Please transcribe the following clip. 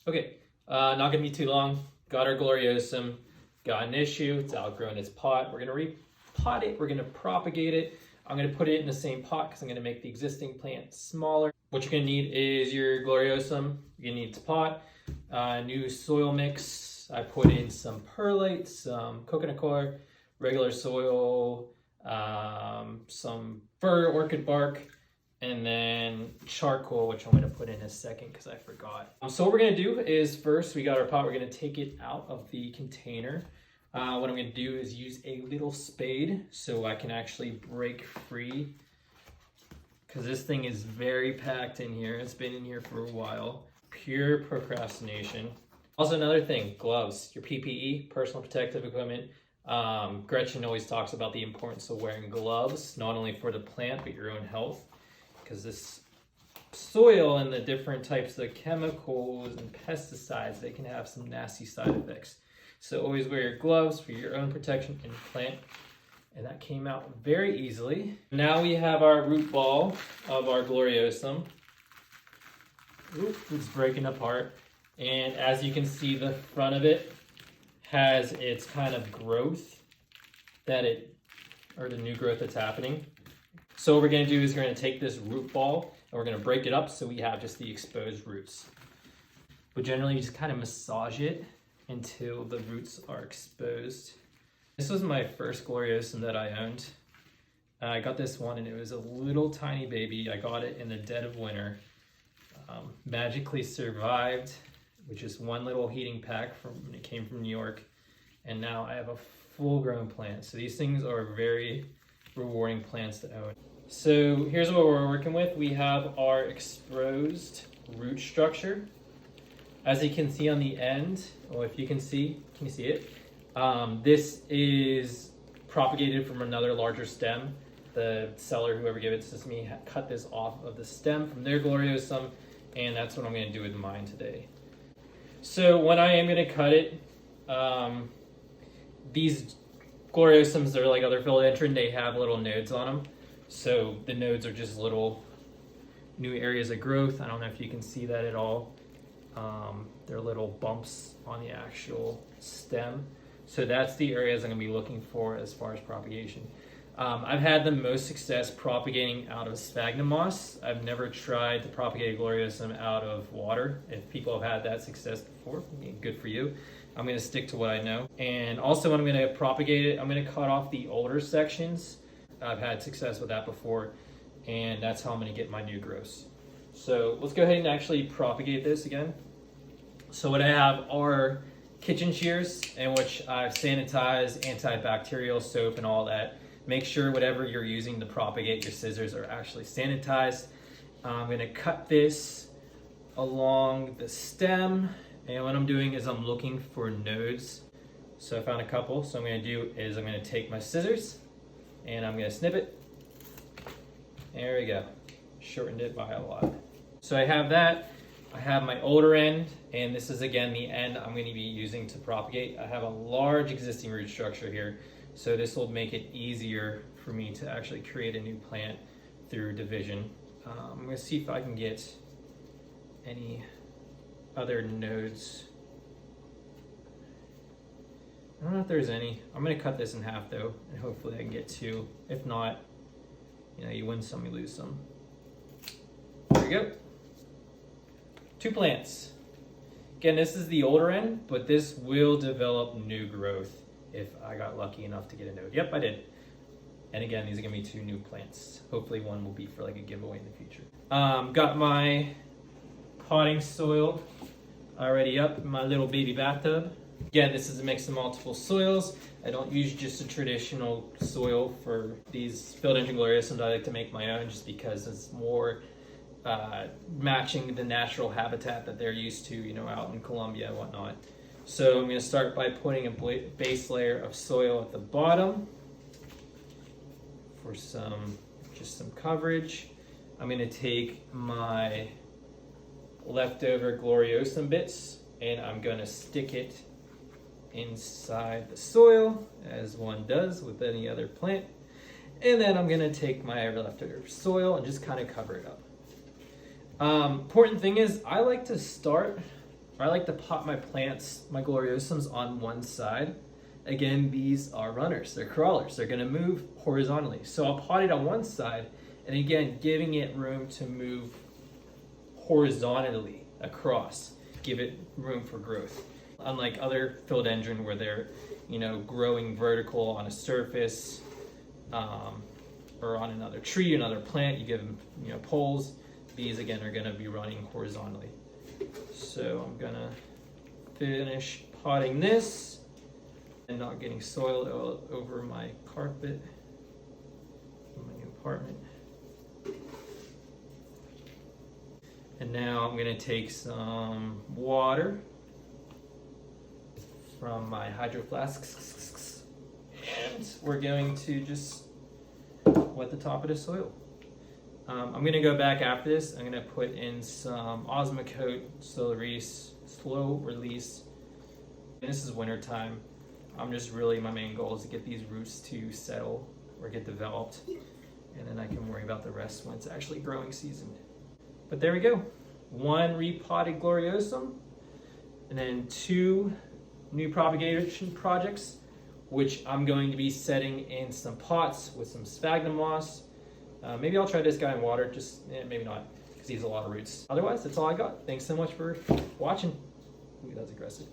Okay, not gonna be too long. Got our gloriosum, got an issue, it's outgrown its pot. We're gonna repot it, we're gonna propagate it. I'm gonna put it in the same pot because I'm gonna make the existing plant smaller. What you're gonna need is your gloriosum, you're gonna need its pot, new soil mix. I put in some perlite, some coconut coir, regular soil, some fir orchid bark, and then charcoal, which I'm going to put in a second because I forgot. So what we're going to do is first we got our pot, we're going to take it out of the container. What I'm going to do is use a little spade so I can actually break free, because this thing is very packed in here. It's been in here for a while. Pure procrastination. Also another thing, gloves, your PPE, personal protective equipment. Gretchen always talks about the importance of wearing gloves, not only for the plant, but your own health. Because this soil and the different types of chemicals and pesticides, they can have some nasty side effects. So always wear your gloves for your own protection in the plant. And that came out very easily. Now we have our root ball of our gloriosum. Oop, it's breaking apart. And as you can see, the front of it has its kind of growth or the new growth that's happening. So what we're going to do is we're going to take this root ball and we're going to break it up so we have just the exposed roots. But generally you just kind of massage it until the roots are exposed. This was my first gloriosum that I owned. I got this one and it was a little tiny baby. I got it in the dead of winter. Magically survived with just one little heating pack when it came from New York. And now I have a full grown plant. So these things are very rewarding plants to own. So here's what we're working with. We have our exposed root structure. As you can see on the end, or if you can you see it? This is propagated from another larger stem. The seller, whoever gave it to me, cut this off of the stem from their gloriosum, and that's what I'm going to do with mine today. So when I am going to cut it, these gloriosums are like other philodendron, they have little nodes on them. So the nodes are just little new areas of growth. I don't know if you can see that at all. They're little bumps on the actual stem. So that's the areas I'm going to be looking for as far as propagation. I've had the most success propagating out of sphagnum moss. I've never tried to propagate gloriosum out of water. If people have had that success before, good for you. I'm going to stick to what I know. And also when I'm going to propagate it, I'm going to cut off the older sections. I've had success with that before, and that's how I'm going to get my new growths. So let's go ahead and actually propagate this again. So what I have are kitchen shears, in which I've sanitized, antibacterial soap and all that. Make sure whatever you're using to propagate your scissors are actually sanitized. I'm going to cut this along the stem, and what I'm doing is I'm looking for nodes. So I found a couple. So what I'm going to do is I'm going to take my scissors and I'm going to snip it. There we go. Shortened it by a lot. So I have that. I have my older end, and this is again the end I'm going to be using to propagate. I have a large existing root structure here, so this will make it easier for me to actually create a new plant through division. I'm going to see if I can get any other nodes. I don't know if there's any. I'm going to cut this in half though, and hopefully I can get two. If not, you win some, you lose some. There we go. 2 plants. Again, this is the older end, but this will develop new growth if I got lucky enough to get a node. Yep, I did. And again, these are gonna be 2 new plants. Hopefully one will be for like a giveaway in the future. Got my potting soil already up in my little baby bathtub. Again, this is a mix of multiple soils. I don't use just a traditional soil for these Philodendron gloriosums. I like to make my own just because it's more matching the natural habitat that they're used to, out in Colombia and whatnot. So I'm going to start by putting a base layer of soil at the bottom for just some coverage. I'm going to take my leftover gloriosum bits and I'm going to stick it inside the soil, as one does with any other plant. And then I'm going to take my leftover soil and just kind of cover it up. Important thing is I like to start I like to pot my plants, my gloriosums, on one side. Again, these are runners, they're crawlers, they're gonna move horizontally. So I'll pot it on one side, and again, giving it room to move horizontally across, give it room for growth. Unlike other philodendron where they're, growing vertical on a surface, or on another tree, another plant, you give them, poles. These again are gonna be running horizontally. So I'm gonna finish potting this and not getting soil all over my carpet in my new apartment. And now I'm gonna take some water from my hydro flasks and we're going to just wet the top of the soil. I'm gonna go back after this. I'm gonna put in some Osmocote, slow release. And this is winter time. My main goal is to get these roots to settle or get developed, and then I can worry about the rest when it's actually growing season. But there we go. 1 repotted gloriosum, and then 2 new propagation projects, which I'm going to be setting in some pots with some sphagnum moss. Maybe I'll try this guy in water, maybe not, because he has a lot of roots. Otherwise, that's all I got. Thanks so much for watching. Ooh, that's aggressive.